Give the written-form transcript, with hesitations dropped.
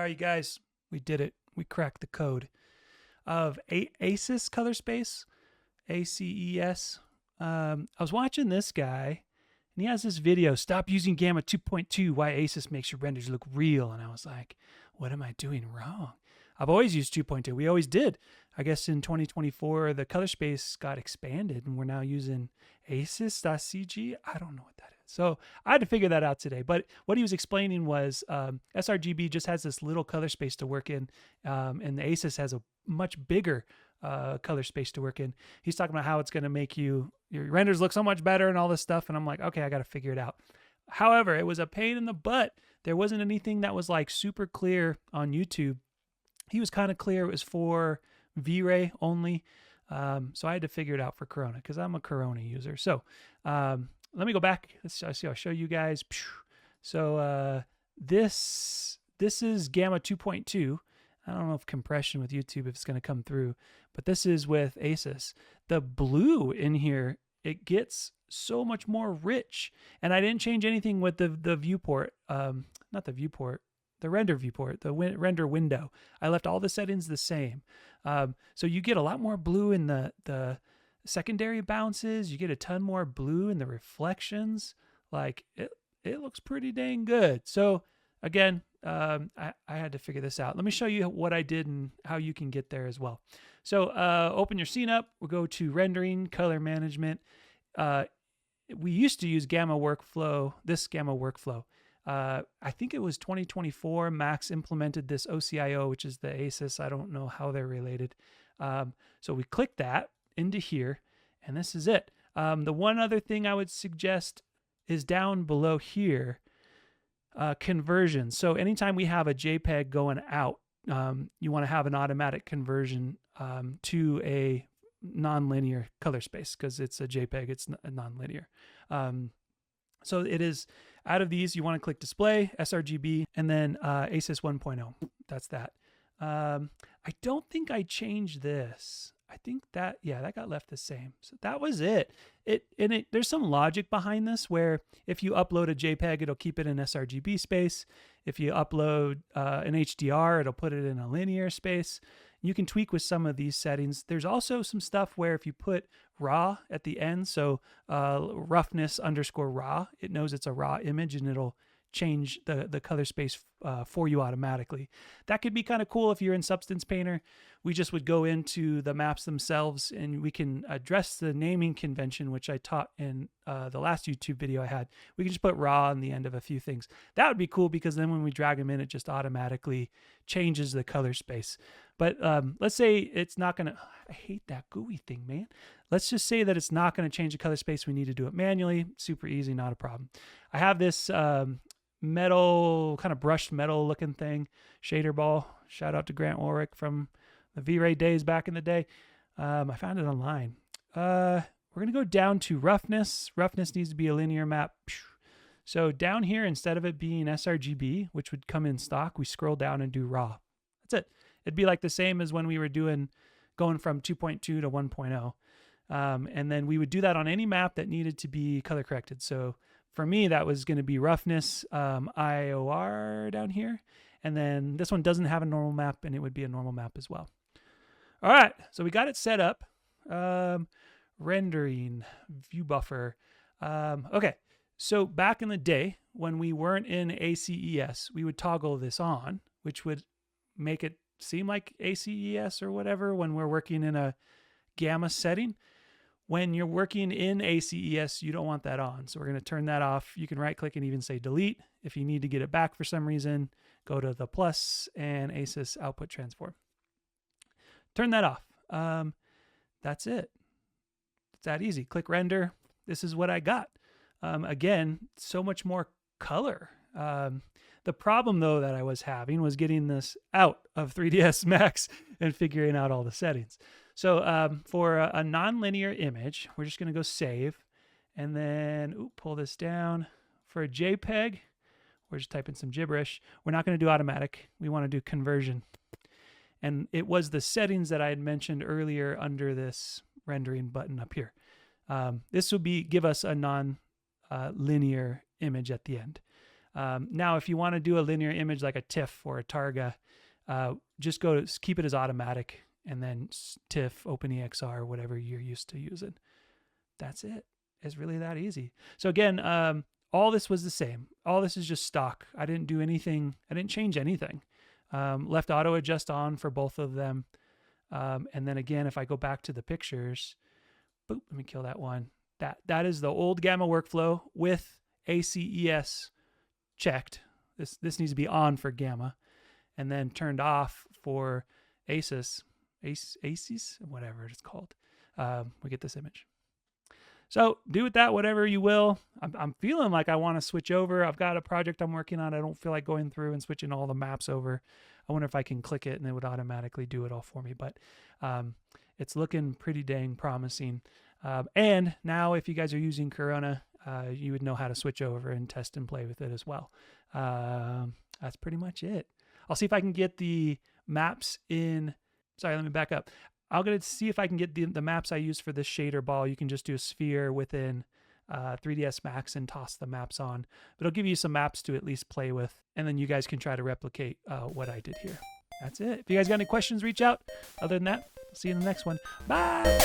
right, you guys, we did it. We cracked the code of ACES color space, ACES. I was watching this guy, and he has this video, Stop Using Gamma 2.2, Why ACES Makes Your Renders Look Real. And I was like, what am I doing wrong? I've always used 2.2. We always did. I guess in 2024, the color space got expanded, and we're now using ACEScg. I don't know what that is. So I had to figure that out today. But what he was explaining was sRGB just has this little color space to work in, and the ACES has a much bigger color space to work in. He's talking about how it's going to make your renders look so much better and all this stuff. And I'm like, okay, I got to figure it out. However, it was a pain in the butt. There wasn't anything that was like super clear on YouTube. He was kind of clear it was for V-Ray only. So I had to figure it out for Corona because I'm a Corona user. So let me go back. I'll show you guys. So this is Gamma 2.2. I don't know if compression with YouTube if it's going to come through, but this is with ACES. The blue in here, it gets so much more rich. And I didn't change anything with the viewport, not the viewport, the render viewport, the render window. I left all the settings the same. So you get a lot more blue in the secondary bounces. You get a ton more blue in the reflections. Like it looks pretty dang good. So again, I had to figure this out. Let me show you what I did and how you can get there as well. So open your scene up. We'll go to rendering, color management. We used to use Gamma workflow, this Gamma workflow. I think it was 2024, Max implemented this OCIO, which is the ACES. I don't know how they're related. So we click that into here, and this is it. The one other thing I would suggest is down below here, conversion. So anytime we have a JPEG going out, you want to have an automatic conversion to a nonlinear color space because it's a JPEG, it's nonlinear. So it is out of these, you want to click display, sRGB, and then ACES 1.0. That's that. I don't think I changed this. I think that, yeah, that got left the same. So that was it. There's some logic behind this where if you upload a JPEG, it'll keep it in sRGB space. If you upload an HDR, it'll put it in a linear space. You can tweak with some of these settings. There's also some stuff where if you put raw at the end, so roughness _ raw, it knows it's a raw image and it'll change the color space for you automatically. That could be kind of cool if you're in Substance Painter. We just would go into the maps themselves and we can address the naming convention, which I taught in the last YouTube video I had. We can just put raw on the end of a few things. That would be cool because then when we drag them in, it just automatically changes the color space. But let's say it's not going to, I hate that GUI thing, man. Let's just say that it's not going to change the color space. We need to do it manually. Super easy, not a problem. I have this metal, kind of brushed metal looking thing, shader ball. Shout out to Grant Warwick from the V-Ray days back in the day. I found it online. We're going to go down to roughness. Roughness needs to be a linear map. So down here, instead of it being sRGB, which would come in stock, we scroll down and do raw. That's it. It'd be like the same as when we were going from 2.2 to 1.0. And then we would do that on any map that needed to be color corrected. So for me, that was going to be roughness, IOR down here. And then this one doesn't have a normal map, and it would be a normal map as well. All right, so we got it set up. Rendering, view buffer. Okay, so back in the day, when we weren't in ACES, we would toggle this on, which would make it seem like ACES or whatever when we're working in a gamma setting. When you're working in ACES, you don't want that on. So we're going to turn that off. You can right click and even say delete. If you need to get it back for some reason, go to the plus and ACES output transform. Turn that off. That's it. It's that easy. Click render. This is what I got. Again, so much more color. The problem though that I was having was getting this out of 3DsMax and figuring out all the settings. So for a nonlinear image, we're just going to go save and then pull this down. For a JPEG, we're just typing some gibberish. We're not going to do automatic. We want to do conversion. And it was the settings that I had mentioned earlier under this rendering button up here. This will give us a non-linear image at the end. Now, if you want to do a linear image like a TIFF or a Targa, just keep it as automatic, and then TIFF, OpenEXR, whatever you're used to using. That's it. It's really that easy. So again, all this was the same. All this is just stock. I didn't do anything. I didn't change anything. Left auto adjust on for both of them. And then again, if I go back to the pictures, boop, let me kill that one. That is the old Gamma workflow with ACES checked. This needs to be on for Gamma, and then turned off for ACES, whatever it's called. We get this image. So do with that whatever you will. I'm feeling like I want to switch over. I've got a project I'm working on. I don't feel like going through and switching all the maps over. I wonder if I can click it and it would automatically do it all for me. But it's looking pretty dang promising. And now if you guys are using Corona, you would know how to switch over and test and play with it as well. That's pretty much it. I'll see if I can get the maps in. Sorry, let me back up. I'm going to see if I can get the maps I use for this shader ball. You can just do a sphere within 3DsMax and toss the maps on. But it'll give you some maps to at least play with. And then you guys can try to replicate what I did here. That's it. If you guys got any questions, reach out. Other than that, see you in the next one. Bye!